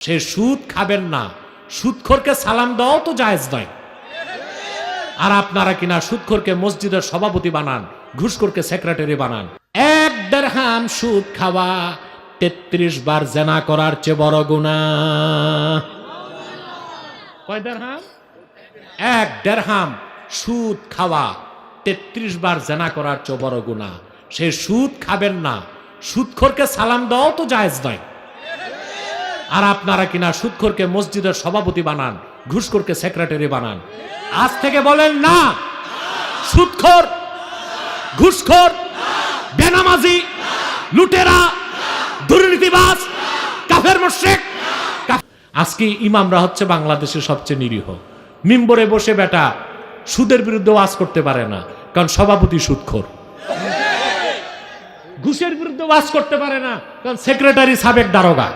সে সুদ খাবেন না, সুদখোরকে সালাম দেওয়াও তো জায়েজ নয়। আর আপনারা কিনা সুদখোরকে মসজিদের সভাপতি বানান, ঘুষখোরকে সেক্রেটারি বানান। 1 দিরহাম সুদ খাওয়া 33 বার জেনা করার চেয়ে বড় গুনাহ। কয় দিরহাম? 1 দিরহাম সুদ খাওয়া 33 বার জেনা করার চেয়ে বড় গুনাহ। সে সুদ খাবেন না, সুদখোরকে সালাম দেওয়াও তো জায়েজ নয়। আর আপনারা কিনা সুদখোরকে মসজিদের সভাপতি বানান, ঘুষখোরকে সেক্রেটারি বানান। আজ থেকে বলেন না, সুদখোর, ঘুষখোর, বেনামাজি, লুটেরা, দুর্নীতিবাজ, কাফের মুশরিক। আজকে ইমামরা হচ্ছে বাংলাদেশের সবচেয়ে নিরীহ। মিম্বরে বসে বেটা সুদের বিরুদ্ধে ওয়াজ করতে পারে না, কারণ সভাপতি সুদখোর। ঘুষের বিরুদ্ধে ওয়াজ করতে পারে না, কারণ সেক্রেটারি সাবেক দারোগা।